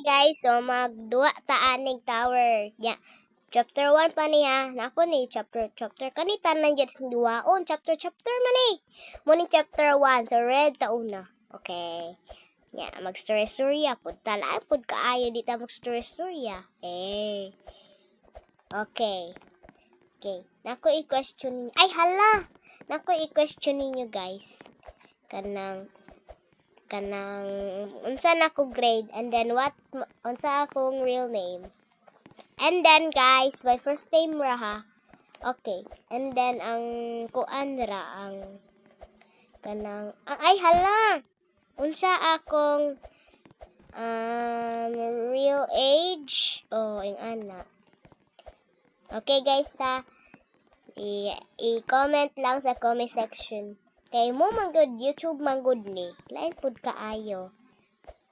guys, so magduwa ta aning tower. Yeah. Chapter 1 pa niya. Nako ni chapter kanita nang jud duwaon chapter man ni. Mo ni chapter 1 so red ta una. Okay. Yeah, mag-story-storya pud ta. Lain pud kaayo di ta mag-story-storya. Okay. Okay. Nako i-question ninyo. Ay hala. Nako i-question ninyo guys. Kanang unsa na ko grade and then unsa akong real name. And then guys, my first name ra ha. Okay. And then ang kuan ra ang kanang ay hala. Unsa akong real age? Oh, ing ana. Okay guys, i-comment lang sa comment section. Kay mo man good YouTube man good ni. Lain pud kaayo.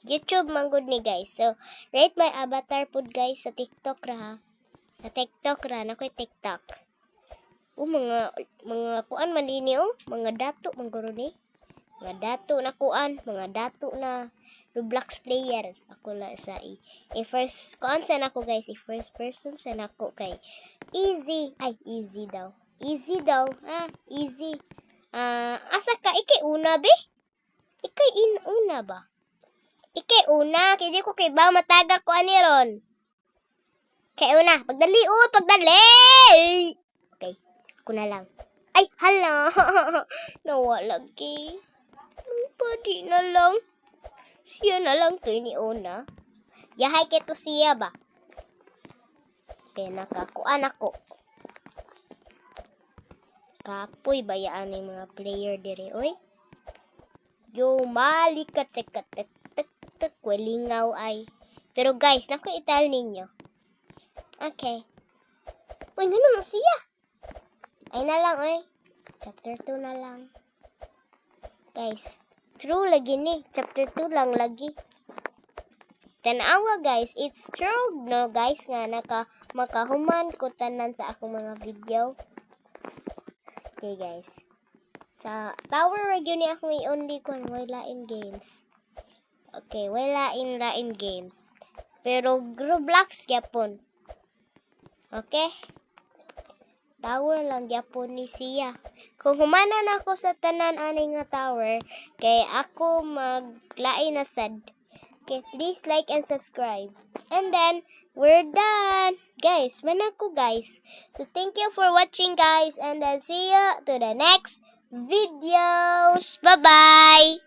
YouTube man good ni guys. So, rate my avatar pud guys sa TikTok ra ha. Sa TikTok ra nakoy TikTok. Mga kuan man dinhi mga dato man guro ni. Mga dato na kuan, mga dato na Roblox player. Ako la sa first kuan sa nako guys, first person sa nako kay easy. Ay easy daw. Easy daw. Easy. Asa ka ikay una be? Ikay una ba? Ikay una, kaya ko kay ba matagak ko ani ron. Kay una, pagdali. Okay, ako na lang. Ay, hala. Nawa lagi. Pwede na lang. Siya na lang to ni una. Yahay kito siya ba? Kaya nakakuan ako. Kapoy bayaan ng mga player dire, oy. Yo, malikat lingaw ay. Pero guys, naku ital ninyo. Okay. Uy, nga naman siya. Ay na lang, oy. Chapter 2 na lang. Guys, true lagi ni. Chapter 2 lang lagi. Tanawa guys, it's true no guys nga makahuman ko tanan sa akong mga video. Okay guys. Sa tower radio ni akong i-only ko wala in games. Okay, wala in games. Pero Roblox gyapon. Okay? Tower lang gyapon ni siya. Kung humanan ako sa tanan ani nga tower, kay ako maglain na sad. Okay, please like and subscribe. And then, we're done. Guys, manako guys. So, thank you for watching guys. And I'll see you to the next videos. Bye-bye.